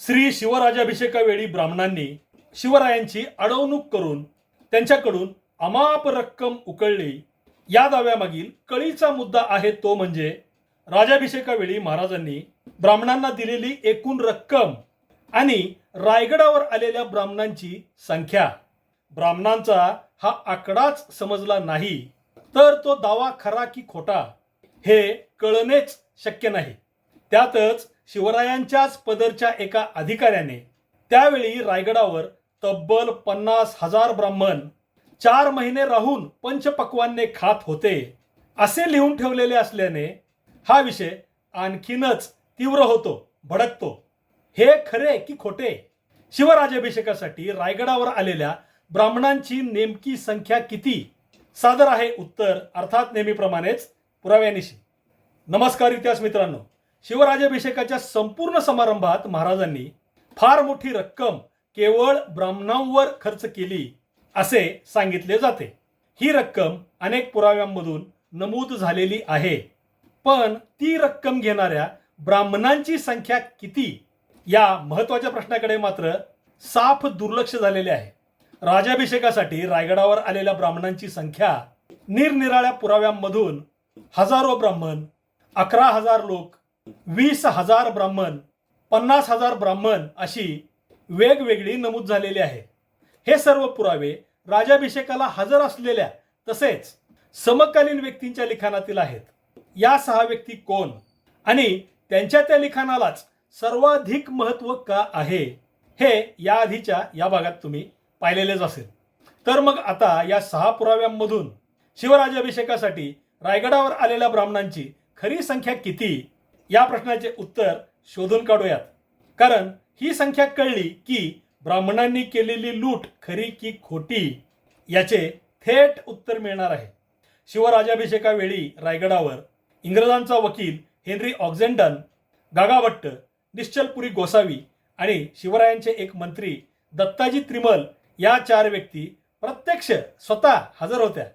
श्री शिवराजाभिषेकावेळी ब्राह्मणांनी शिवरायांची अडवणूक करून त्यांच्याकडून अमाप रक्कम उकळली. या दाव्यामागील कळीचा मुद्दा आहे तो म्हणजे राजाभिषेकावेळी महाराजांनी ब्राह्मणांना दिलेली एकूण रक्कम आणि रायगडावर आलेल्या ब्राह्मणांची संख्या. ब्राह्मणांचा हा आकडाच समजला नाही तर तो दावा खरा की खोटा हे कळणेच शक्य नाही. त्यातच शिवरायांच्याच पदरच्या एका अधिकाऱ्याने त्यावेळी रायगडावर तब्बल 50,000 ब्राह्मण 4 महिने राहून पंचपक्वान्ने खात होते असे लिहून ठेवलेले असल्याने हा विषय आणखीनच तीव्र होतो, भडकतो. हे खरे की खोटे? शिवराजाभिषेकासाठी रायगडावर आलेल्या ब्राह्मणांची नेमकी संख्या किती? सादर आहे उत्तर, अर्थात नेहमीप्रमाणेच पुराव्यानिशी. नमस्कार इतिहास मित्रांनो. शिवराजाभिषेकाच्या संपूर्ण समारंभात महाराजांनी फार मोठी रक्कम केवळ ब्राह्मणांवर खर्च केली असे सांगितले जाते. ही रक्कम अनेक पुराव्यांमधून नमूद झालेली आहे, पण ती रक्कम घेणाऱ्या ब्राह्मणांची संख्या किती या महत्वाच्या प्रश्नाकडे मात्र साफ दुर्लक्ष झालेले आहे. राजाभिषेकासाठी रायगडावर आलेल्या ब्राह्मणांची संख्या निरनिराळ्या पुराव्यांमधून हजारो ब्राह्मण, 11,000 लोक, 20,000 ब्राह्मण, 50,000 ब्राह्मण अशी वेगवेगळी नमूद झालेली आहे. हे सर्व पुरावे राजाभिषेकाला हजर असलेल्या तसेच समकालीन व्यक्तींच्या लिखाणातील आहेत. या 6 व्यक्ती कोण आणि त्यांच्या त्या लिखाणालाच सर्वाधिक महत्त्व का आहे हे या आधीच्या या भागात तुम्ही पाहिलेलेच असेल. तर मग आता या 6 पुराव्यांमधून शिवराजाभिषेकासाठी रायगडावर आलेल्या ब्राह्मणांची खरी संख्या किती या प्रश्नाचे उत्तर शोधून काढूयात. कारण ही संख्या कळली की ब्राह्मणांनी केलेली लूट खरी की खोटी याचे थेट उत्तर मिळणार आहे. शिवराजाभिषेकावेळी रायगडावर इंग्रजांचा वकील हेनरी ऑक्झेंडन, गागाभट्ट, निश्चलपुरी गोसावी आणि शिवरायांचे एक मंत्री दत्ताजी त्रिमल या 4 व्यक्ती प्रत्यक्ष स्वतः हजर होत्या.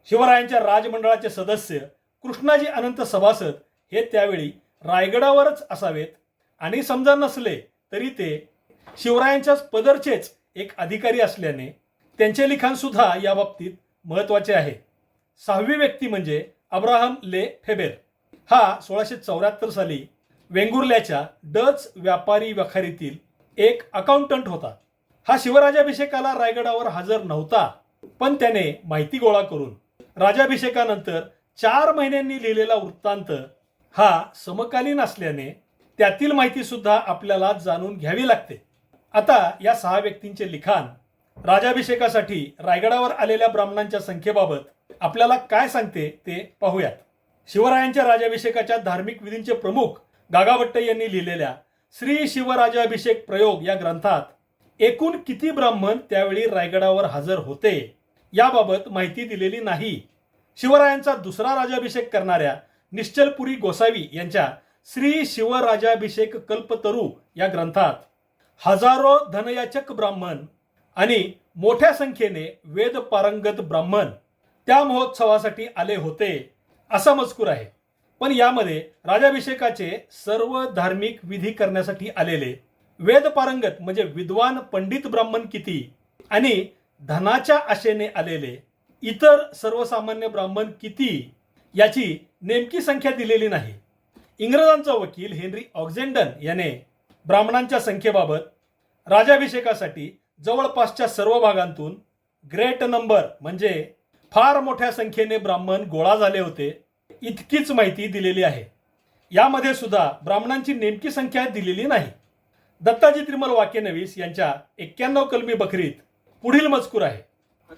शिवरायांच्या राजमंडळाचे सदस्य कृष्णाजी अनंत सभासद हे त्यावेळी रायगडावरच असावेत आणि समजा नसले तरी ते शिवरायांच्याच पदरचेच एक अधिकारी असल्याने त्यांचे लिखाण सुद्धा या बाबतीत महत्त्वाचे आहे. 6वी व्यक्ती म्हणजे अब्राहम ले फेबेर. हा 1674 साली वेंगुर्ल्याच्या डच व्यापारी वखारीतील एक अकाउंटंट होता. हा शिवराजाभिषेकाला रायगडावर हजर नव्हता, पण त्याने माहिती गोळा करून राजाभिषेकानंतर 4 महिन्यांनी लिहिलेला वृत्तांत हा समकालीन असल्याने त्यातील माहिती सुद्धा आपल्याला जाणून घ्यावी लागते. आता या 6 व्यक्तींचे लिखाण राजाभिषेकासाठी रायगडावर आलेल्या ब्राह्मणांच्या संख्येबाबत आपल्याला काय सांगते ते पाहूयात. शिवरायांच्या राजाभिषेकाच्या धार्मिक विधींचे प्रमुख गागाभट्ट यांनी लिहिलेल्या श्री शिवराजाभिषेक प्रयोग या ग्रंथात एकूण किती ब्राह्मण त्यावेळी रायगडावर हजर होते याबाबत माहिती दिलेली नाही. शिवरायांचा दुसरा राजाभिषेक करणाऱ्या निश्चलपुरी गोसावी यांच्या श्री शिवराजाभिषेक कल्पतरू या ग्रंथात हजारो धनयाचक ब्राह्मण आणि मोठ्या संख्येने वेद पारंगत ब्राह्मण त्या महोत्सवासाठी आले होते असा मजकूर आहे. पण यामध्ये राजाभिषेकाचे सर्व धार्मिक विधी करण्यासाठी आलेले वेद पारंगत म्हणजे विद्वान पंडित ब्राह्मण किती आणि धनाच्या आशेने आलेले इतर सर्वसामान्य ब्राह्मण किती याची नेमकी संख्या दिलेली नाही. इंग्रजांचा वकील हेनरी ऑक्झेंडन याने ब्राह्मणांच्या संख्येबाबत राजाभिषेकासाठी जवळपासच्या सर्व भागांतून ग्रेट नंबर म्हणजे फार मोठ्या संख्येने ब्राह्मण गोळा झाले होते इतकीच माहिती दिलेली आहे. यामध्ये सुद्धा ब्राह्मणांची नेमकी संख्या दिलेली नाही. दत्ताजी त्रिमल वाक्यनवीस यांच्या 91 कलमी बखरीत पुढील मजकूर आहे.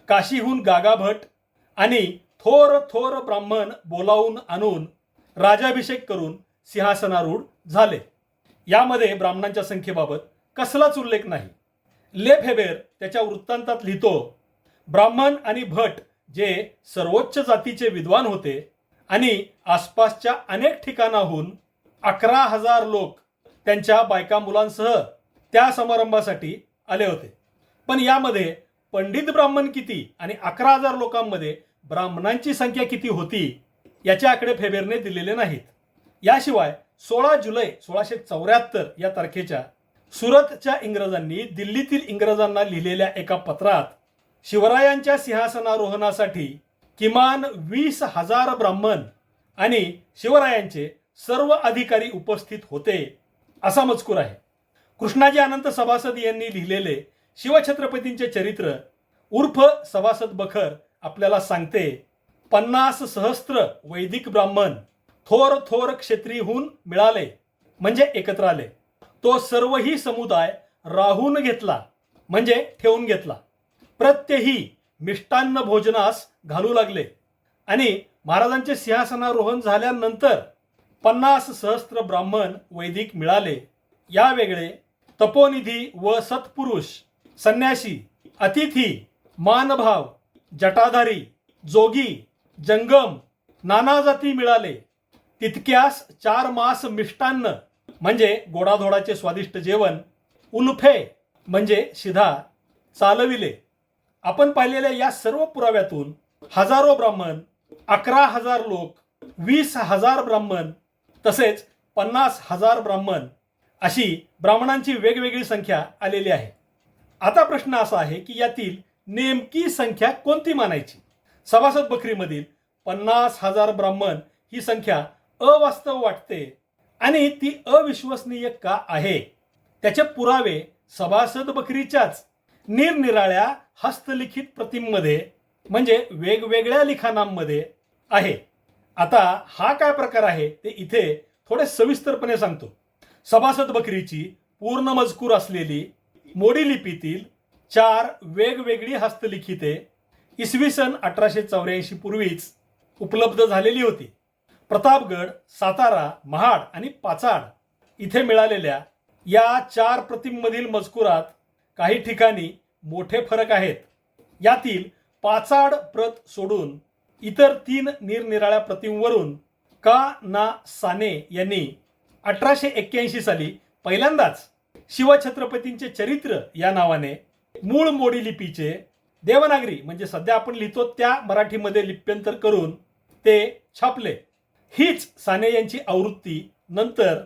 काशीहून गागाभट आणि थोर थोर ब्राह्मण बोलावून आणून राजाभिषेक करून सिंहासनारूढ झाले. यामध्ये ब्राह्मणांच्या संख्येबाबत कसलाच उल्लेख नाही. ले फेबेर त्याच्या वृत्तांतात लिहितो, ब्राह्मण आणि भट जे सर्वोच्च जातीचे विद्वान होते आणि आसपासच्या अनेक ठिकाणाहून 11,000 लोक त्यांच्या बायका मुलांसह त्या समारंभासाठी आले होते. पण यामध्ये पंडित ब्राह्मण किती आणि 11,000 लोकांमध्ये ब्राह्मणांची संख्या किती होती याचे आकडे फेबेरने दिलेले नाहीत. याशिवाय 16 जुलै 1674 या तारखेच्या सुरतच्या इंग्रजांनी दिल्लीतील इंग्रजांना लिहिलेल्या एका पत्रात शिवरायांच्या सिंहासनारोहणासाठी किमान 20,000 ब्राह्मण आणि शिवरायांचे सर्व अधिकारी उपस्थित होते असा मजकूर आहे. कृष्णाजी अनंत सभासद यांनी लिहिलेले शिवछत्रपतींचे चरित्र उर्फ सभासद बखर आपल्याला सांगते, 50 सहस्त्र वैदिक ब्राह्मण थोर थोर क्षेत्रीहून मिळाले म्हणजे एकत्र आले. तो सर्वही समुदाय राहून घेतला म्हणजे ठेवून घेतला. प्रत्यही मिष्टान्न भोजनास घालू लागले आणि महाराजांचे सिंहासनारोहण झाल्यानंतर 50 सहस्त्र ब्राह्मण वैदिक मिळाले. या वेगळे तपोनिधी व सत्पुरुष, संन्यासी, अतिथी, मानभाव, जटाधारी, जोगी, जंगम, नाना जाती मिळाले. तितक्यास 4 मास मिष्टान्न म्हणजे गोडाधोडाचे स्वादिष्ट जेवण, उल्फे म्हणजे शिधा चालविले. आपण पाहिलेल्या या सर्व पुराव्यातून हजारो ब्राह्मण, 11,000 लोक, 20,000 ब्राह्मण तसेच 50,000 ब्राह्मण अशी ब्राह्मणांची वेगवेगळी संख्या आलेली आहे. आता प्रश्न असा आहे की यातील नेमकी संख्या कोणती मानायची? सभासद बखरीमधील 50,000 ब्राह्मण ही संख्या अवास्तव वाटते आणि ती अविश्वसनीय का आहे? त्याचे पुरावे सभासद बखरीच्याच निरनिराळ्या हस्तलिखित प्रतींमध्ये म्हणजे वेगवेगळ्या लिखाणांमध्ये आहे. आता हा काय प्रकार आहे ते इथे थोडे सविस्तरपणे सांगतो. सभासद बखरीची पूर्ण मजकूर असलेली मोडी लिपीतील 4 वेगवेगळी हस्तलिखिते इसवी सन 1884 पूर्वीच उपलब्ध झालेली होती. प्रतापगड, सातारा, महाड आणि पाचाड इथे मिळालेल्या या 4 प्रतींमधील मजकुरात काही ठिकाणी मोठे फरक आहेत. यातील पाचाड प्रत सोडून इतर 3 निरनिराळ्या प्रतींवरून का ना साने यांनी 1881 साली पहिल्यांदाच शिवछत्रपतींचे चरित्र या नावाने मूळ मोडी लिपीचे देवनागरी म्हणजे सध्या आपण लिहितो त्या मराठीमध्ये लिप्यंतर करून ते छापले. हीच साने यांची आवृत्ती नंतर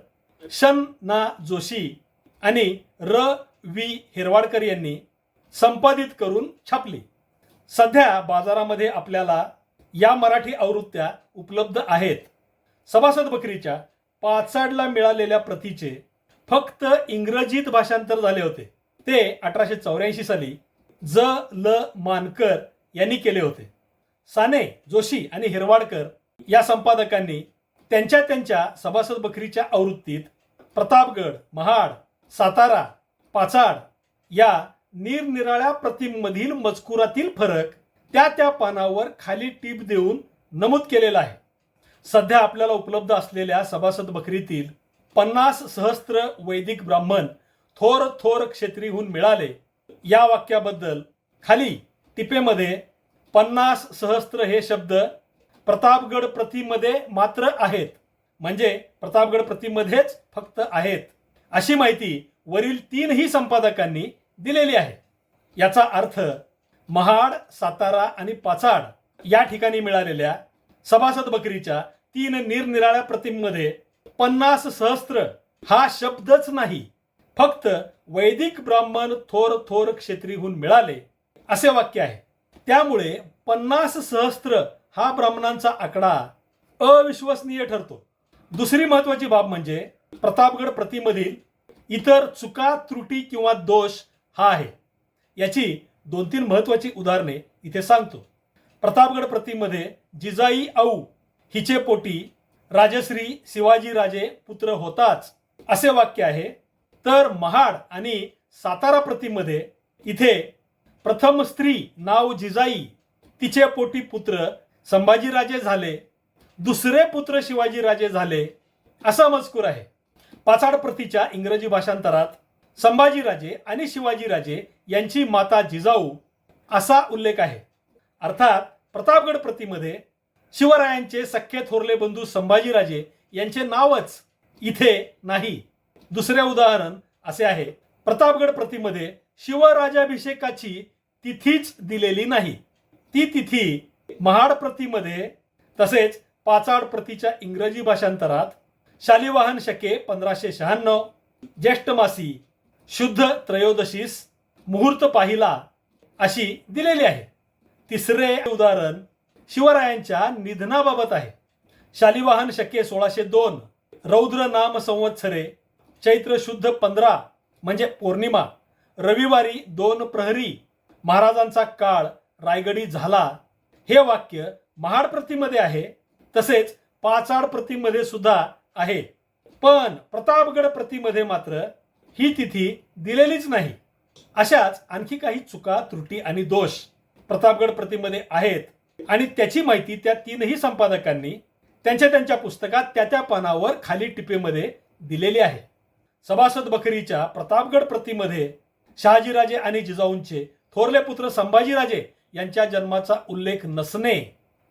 शन ना जोशी आणि र वी हिरवाडकर यांनी संपादित करून छापली. सध्या बाजारामध्ये आपल्याला या मराठी आवृत्त्या उपलब्ध आहेत. सभासद बखरीच्या पाचाडला मिळालेल्या प्रतीचे फक्त इंग्रजीत भाषांतर झाले होते. ते 1884 साली ज ल मानकर यांनी केले होते. साने, जोशी आणि हिरवाडकर या संपादकांनी त्यांच्या त्यांच्या सभासद बखरीच्या आवृत्तीत प्रतापगड, महाड, सातारा, पाचाड या निरनिराळ्या प्रतींमधील मजकुरातील फरक त्या त्या पानावर खाली टीप देऊन नमूद केलेला आहे. सध्या आपल्याला उपलब्ध असलेल्या सभासद बखरीतील 50 सहस्त्र वैदिक ब्राह्मण थोर थोर क्षेत्रीहून मिळाले या वाक्याबद्दल खाली टिपेमध्ये 50 सहस्त्र हे शब्द प्रतापगड प्रतीमध्ये मात्र आहेत म्हणजे प्रतापगड प्रतीमध्येच फक्त आहेत अशी माहिती वरील 3ही संपादकांनी दिलेली आहे. याचा अर्थ महाड, सातारा आणि पाचाड या ठिकाणी मिळालेल्या सभासद बखरीच्या 3 निरनिराळ्या प्रतींमध्ये 50 सहस्त्र हा शब्दच नाही, फक्त वैदिक ब्राह्मण थोर थोर क्षेत्रीहून मिळाले असे वाक्य आहे. त्यामुळे 50 सहस्त्र हा ब्राह्मणांचा आकडा अविश्वसनीय ठरतो. दुसरी महत्वाची बाब म्हणजे प्रतापगड प्रतीमधील इतर चुका, त्रुटी किंवा दोष हा आहे. याची 2-3 महत्वाची उदाहरणे इथे सांगतो. प्रतापगड प्रतीमध्ये जिजाई आऊ हिचे पोटी राजश्री शिवाजीराजे पुत्र होताच असे वाक्य आहे. तर महाड आणि सातारा प्रतीमध्ये इथे प्रथम स्त्री नाव जिजाई, तिचे पोटी पुत्र संभाजीराजे झाले, दुसरे पुत्र शिवाजीराजे झाले असा मजकूर आहे. पाचाड प्रतीच्या इंग्रजी भाषांतरात संभाजीराजे आणि शिवाजीराजे यांची माता जिजाऊ असा उल्लेख आहे. अर्थात प्रतापगड प्रतीमध्ये शिवरायांचे सख्खे थोरले बंधू संभाजीराजे यांचे नावच इथे नाही. दुसरे उदाहरण असे आहे, प्रतापगड प्रतीमध्ये शिवराजाभिषेकाची तिथीच दिलेली नाही. ती तिथी महाड प्रतीमध्ये तसेच पाचाड प्रतीच्या इंग्रजी भाषांतरात शालिवाहन शके 1596, ज्येष्ठ मासी शुद्ध त्रयोदशीस मुहूर्त पाहिला अशी दिलेली आहे. तिसरे उदाहरण शिवरायांच्या निधनाबाबत आहे. शालिवाहन शके 1602 रौद्र नाम संवत्सरे चैत्र शुद्ध 15 म्हणजे पौर्णिमा रविवारी 2 प्रहरी महाराजांचा काळ रायगडी झाला. हे वाक्य महाड प्रतीमध्ये आहे, तसेच पाचाड प्रतीमध्ये सुद्धा आहे. पण प्रतापगड प्रतीमध्ये मात्र ही तिथी दिलेलीच नाही. अशाच आणखी काही चुका, त्रुटी आणि दोष प्रतापगड प्रतीमध्ये आहेत आणि त्याची माहिती त्या तीनही संपादकांनी त्यांच्या त्यांच्या पुस्तकात त्या पानावर खाली टिपेमध्ये दिलेली आहे. सभासद बखरीच्या प्रतापगड प्रतीमध्ये शहाजीराजे आणि जिजाऊंचे थोरले पुत्र संभाजीराजे यांच्या जन्माचा उल्लेख नसणे,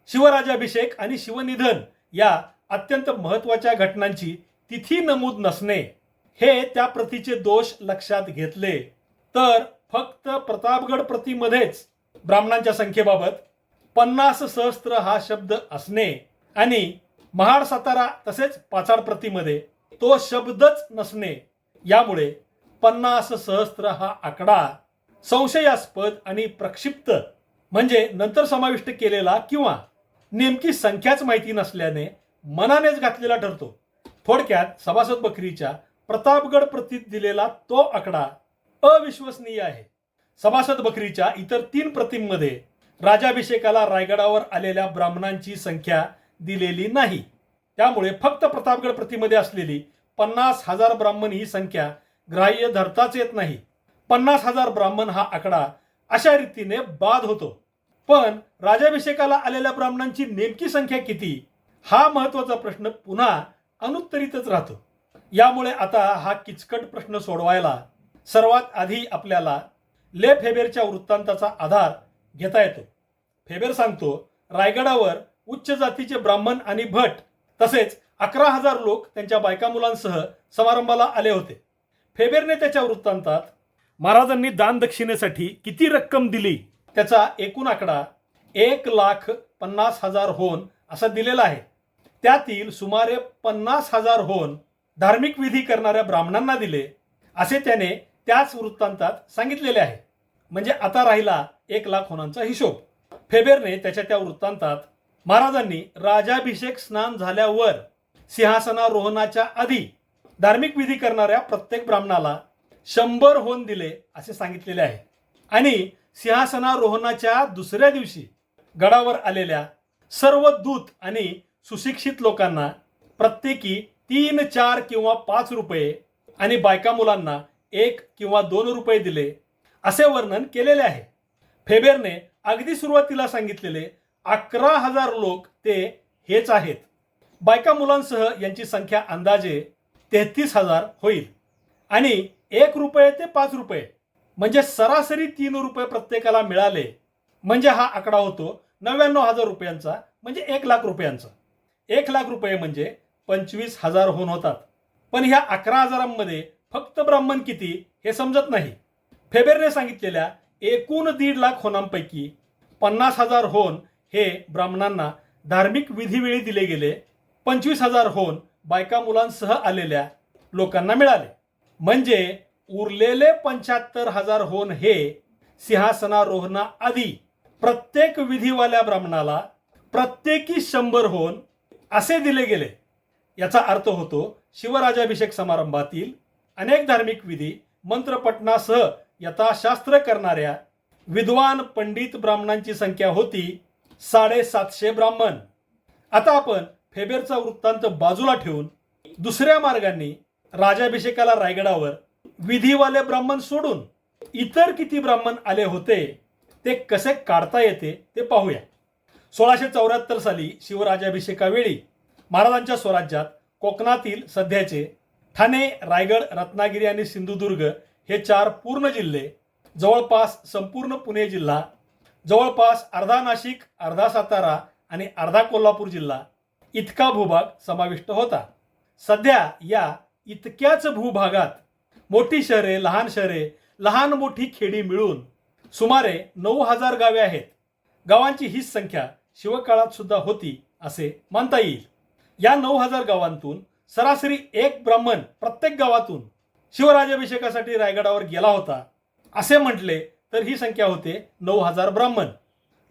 शिवराजाभिषेक आणि शिवनिधन या अत्यंत महत्त्वाच्या घटनांची तिथी नमूद नसणे, हे त्या प्रतीचे दोष लक्षात घेतले तर फक्त प्रतापगड प्रतीमध्येच ब्राह्मणांच्या संख्येबाबत 50 सहस्त्र हा शब्द असणे आणि महाड सातारा तसेच पाचाड प्रतीमध्ये तो शब्दच नसणे, यामुळे 50 सहस्त्र हा आकडा संशयास्पद आणि प्रक्षिप्त म्हणजे नंतर समाविष्ट केलेला किंवा नेमकी संख्याच माहिती नसल्याने मनानेच घातलेला ठरतो. थोडक्यात सभासद बखरीच्या प्रतापगड प्रतीत दिलेला तो आकडा अविश्वसनीय आहे. सभासद बखरीच्या इतर 3 प्रतींमध्ये राजाभिषेकाला रायगडावर आलेल्या ब्राह्मणांची संख्या दिलेली नाही. त्यामुळे फक्त प्रतापगड प्रतीमध्ये असलेली 50,000 ब्राह्मण ही संख्या ग्राह्य धरताच येत नाही. 50,000 ब्राह्मण हा आकडा अशा रीतीने बाद होतो. पण राजाभिषेकाला आलेल्या ब्राह्मणांची नेमकी संख्या किती हा महत्वाचा प्रश्न पुन्हा अनुत्तरितच राहतो. यामुळे आता हा किचकट प्रश्न सोडवायला सर्वात आधी आपल्याला ले फेबेरच्या वृत्तांताचा आधार घेता येतो. फेबेर सांगतो, रायगडावर उच्च जातीचे ब्राह्मण आणि भट तसेच 11,000 लोक त्यांच्या बायका मुलांसह समारंभाला आले होते. फेबेरने त्याच्या वृत्तांतात महाराजांनी दान दक्षिणेसाठी किती रक्कम दिली त्याचा एकूण आकडा 1,50,000 होन असा दिलेला आहे. त्यातील सुमारे 50,000 होन धार्मिक विधी करणाऱ्या ब्राह्मणांना दिले असे त्याने त्याच वृत्तांतात सांगितलेले आहे. म्हणजे आता राहिला 1,00,000 होनांचा हिशोब. फेबेरने त्याच्या त्या वृत्तांतात महाराजांनी राजाभिषेक स्नान झाल्यावर सिंहासनारोहणाच्या आधी धार्मिक विधी करणाऱ्या प्रत्येक ब्राह्मणाला 100 होन दिले असे सांगितलेले आहे आणि सिंहासनारोहणाच्या दुसऱ्या दिवशी गडावर आलेल्या सर्व दूत आणि सुशिक्षित लोकांना प्रत्येकी 3, 4 किंवा 5 रुपये आणि बायका मुलांना 1 किंवा 2 रुपये दिले असे वर्णन केलेले आहे. फेबेरने अगदी सुरुवातीला सांगितलेले 11,000 लोक ते हेच आहेत. बायका मुलांसह यांची संख्या अंदाजे 33,000 होईल आणि 1 रुपये ते 5 रुपये म्हणजे सरासरी 3 रुपये प्रत्येकाला मिळाले म्हणजे हा आकडा होतो 99,000 रुपयांचा म्हणजे 1,00,000 रुपयांचा. 1,00,000 रुपये म्हणजे 25,000 होऊन होतात. पण ह्या 11,000मध्ये फक्त ब्राह्मण किती हे समजत नाही. फेबेरने सांगितलेल्या एकूण 1,50,000 होनांपैकी 50,000 होन हे ब्राह्मणांना धार्मिक विधीवेळी दिले गेले. 25,000 होन बायका मुलांसह आलेल्या लोकांना मिळाले. म्हणजे उरलेले 75,000 होन हे सिंहासनारोहणा आधी प्रत्येक विधीवाल्या ब्राह्मणाला प्रत्येकी 100 होन असे दिले गेले. याचा अर्थ होतो शिवराजाभिषेक समारंभातील अनेक धार्मिक विधी मंत्रपठणासह यथाशास्त्र करणाऱ्या विद्वान पंडित ब्राह्मणांची संख्या होती 750 ब्राह्मण. आता आपण फेबेरचा वृत्तांत बाजूला ठेवून दुसऱ्या मार्गाने राजाभिषेकाला रायगडावर विधीवाले ब्राह्मण सोडून इतर किती ब्राह्मण आले होते ते कसे काढता येते ते पाहूया. 1674 साली शिवराजाभिषेकावेळी महाराजांच्या स्वराज्यात कोकणातील सध्याचे ठाणे, रायगड, रत्नागिरी आणि सिंधुदुर्ग हे 4 पूर्ण जिल्हे, जवळपास संपूर्ण पुणे जिल्हा, जवळपास अर्धा नाशिक, अर्धा सातारा आणि अर्धा कोल्हापूर जिल्हा इतका भूभाग समाविष्ट होता. सध्या या इतक्याच भूभागात मोठी शहरे, लहान शहरे, लहान मोठी खेडी मिळून सुमारे 9,000 गावे आहेत. गावांची हीच संख्या शिवकाळात सुद्धा होती असे मानता येईल. या 9,000 गावांतून सरासरी 1 ब्राह्मण प्रत्येक गावातून शिवराजाभिषेकासाठी रायगडावर गेला होता असे म्हटले तर ही संख्या होते 9,000 ब्राह्मण.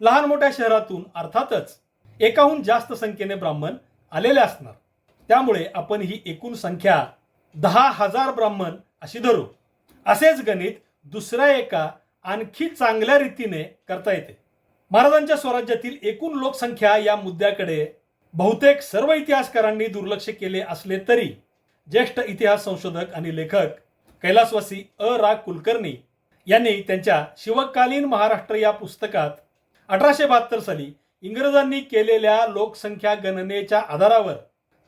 लहान मोठ्या शहरातून अर्थातच एकाहून जास्त संख्येने ब्राह्मण आलेले असणार. त्यामुळे आपण ही एकूण संख्या 10,000 ब्राह्मण अशी धरू. असेच गणित दुसऱ्या एका आणखी चांगल्या रीतीने करता येते. महाराजांच्या स्वराज्यातील एकूण लोकसंख्या या मुद्द्याकडे बहुतेक सर्व इतिहासकारांनी दुर्लक्ष केले असले तरी ज्येष्ठ इतिहास संशोधक आणि लेखक कैलासवासी रा कुलकर्णी यांनी त्यांच्या शिवकालीन महाराष्ट्र या पुस्तकात 1872 साली इंग्रजांनी केलेल्या लोकसंख्या गणनेच्या आधारावर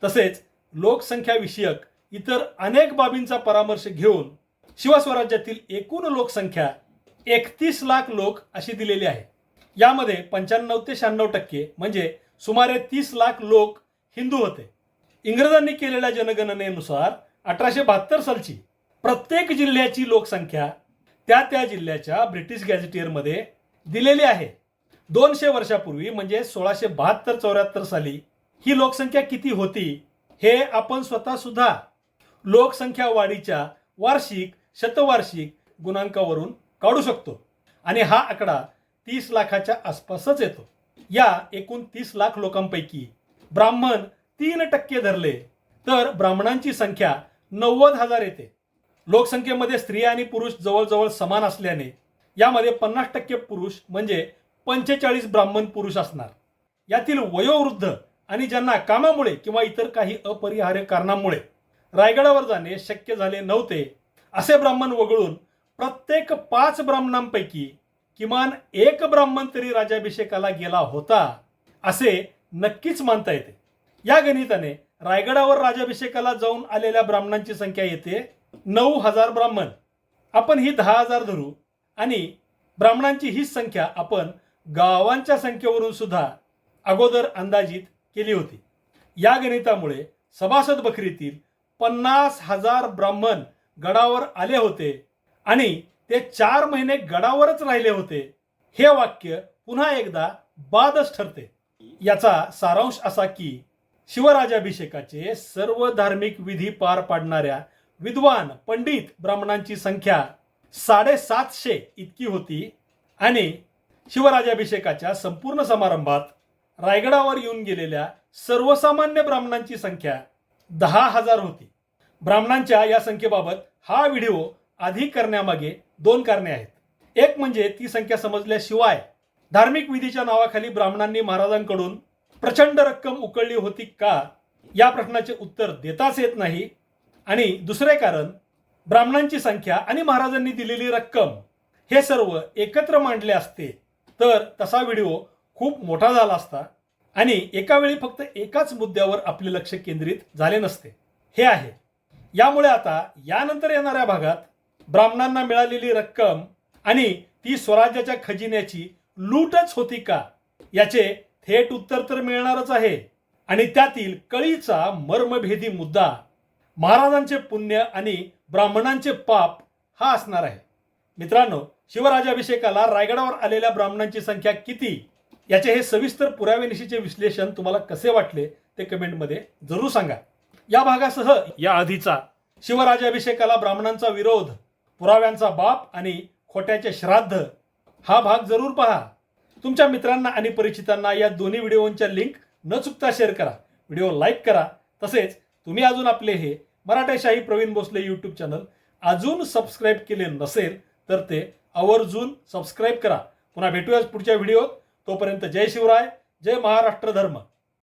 तसेच लोकसंख्या विषयक इतर अनेक बाबींचा परामर्श घेऊन शिवस्वराज्यातील एकूण लोकसंख्या 31 लाख लोक अशी दिलेली आहे. यामध्ये 95 ते 96% म्हणजे सुमारे 30 लाख लोक हिंदू होते. इंग्रजांनी केलेल्या जनगणनेनुसार 1872 सालची प्रत्येक जिल्ह्याची लोकसंख्या त्या जिल्ह्याच्या ब्रिटिश गॅझेटियरमध्ये दिलेली आहे. 200 वर्षापूर्वी म्हणजे 1672-74 साली ही लोकसंख्या किती होती हे आपण स्वतः सुद्धा लोकसंख्या वाढीच्या वार्षिक शतवार्षिक गुणांकावरून काढू शकतो आणि हा आकडा 30 लाखाच्या आसपासच येतो. या एकूण 30 लाख लोकांपैकी ब्राह्मण 3% धरले तर ब्राह्मणांची संख्या 90,000 येते. लोकसंख्येमध्ये स्त्रिया आणि पुरुष जवळजवळ समान असल्याने यामध्ये 50% पुरुष म्हणजे 45 ब्राह्मण पुरुष असणार. यातील वयोवृद्ध आणि ज्यांना कामामुळे किंवा इतर काही अपरिहार्य कारणामुळे रायगडावर जाणे शक्य झाले नव्हते असे ब्राह्मण वगळून प्रत्येक 5 ब्राह्मणांपैकी किमान एक ब्राह्मण तरी राज्याभिषेकाला गेला होता असे नक्कीच मानता येते. या गणिताने रायगडावर राज्याभिषेकाला जाऊन आलेल्या ब्राह्मणांची संख्या येते 9,000 ब्राह्मण. आपण ही 10,000 धरू आणि ब्राह्मणांची हीच संख्या आपण गावांच्या संख्येवरून सुद्धा अगोदर अंदाजित केली होती. या गणितामुळे सभासद बखरीतील 50,000 ब्राह्मण गडावर आले होते आणि ते 4 महिने गडावरच राहिले होते. हे वाक्य पुन्हा एकदा बादच ठरते. याचा सारांश असा की शिवराजाभिषेकाचे सर्व धार्मिक विधी पार पाडणाऱ्या विद्वान पंडित ब्राह्मणांची संख्या 750 इतकी होती आणि शिवराजाभिषेकाच्या संपूर्ण समारंभात रायगडावर येऊन गेलेल्या सर्वसामान्य ब्राह्मणांची संख्या 10,000 होती. ब्राह्मणांच्या या संख्येबाबत हा व्हिडिओ आधी करण्यामागे 2 कारणे आहेत. एक म्हणजे ती संख्या समजल्याशिवाय धार्मिक विधीच्या नावाखाली ब्राह्मणांनी महाराजांकडून प्रचंड रक्कम उकळली होती का या प्रश्नाचे उत्तर देताच येत नाही. आणि दुसरे कारण ब्राह्मणांची संख्या आणि महाराजांनी दिलेली रक्कम हे सर्व एकत्र मांडले असते तर तसा व्हिडिओ खूप मोठा झाला असता आणि एका वेळी फक्त एकाच मुद्द्यावर आपले लक्ष केंद्रित झाले नसते. हे आहे. यामुळे आता यानंतर येणाऱ्या भागात ब्राह्मणांना मिळालेली रक्कम आणि ती स्वराज्याच्या खजिन्याची लूटच होती का याचे थेट उत्तर तर मिळणारच आहे. आणि त्यातील कळीचा मर्मभेदी मुद्दा महाराजांचे पुण्य आणि ब्राह्मणांचे पाप हा असणार आहे. मित्रांनो, शिवराजाभिषेकाला रायगडावर आलेल्या ब्राह्मणांची संख्या किती याचे हे सविस्तर पुराव्यानिशीचे विश्लेषण तुम्हाला कसे वाटले ते कमेंटमध्ये जरूर सांगा. या भागासह या आधीचा शिवराजाभिषेकाला ब्राह्मणांचा विरोध, पुराव्यांचा बाप आणि खोट्याचे श्राद्ध हा भाग जरूर पहा. तुमच्या मित्रांना आणि परिचितांना या दोन्ही व्हिडिओंच्या लिंक न चुकता शेअर करा. व्हिडिओ लाईक करा. तसेच तुम्ही अजून आपले हे मराठेशाही प्रवीण भोसले यूट्यूब चॅनल अजून सबस्क्राईब केले नसेल तर ते आवर्जून सबस्क्राईब करा. पुन्हा भेटूयाच पुढच्या व्हिडिओत. तोपर्यंत जय शिवराय, जय महाराष्ट्र धर्म.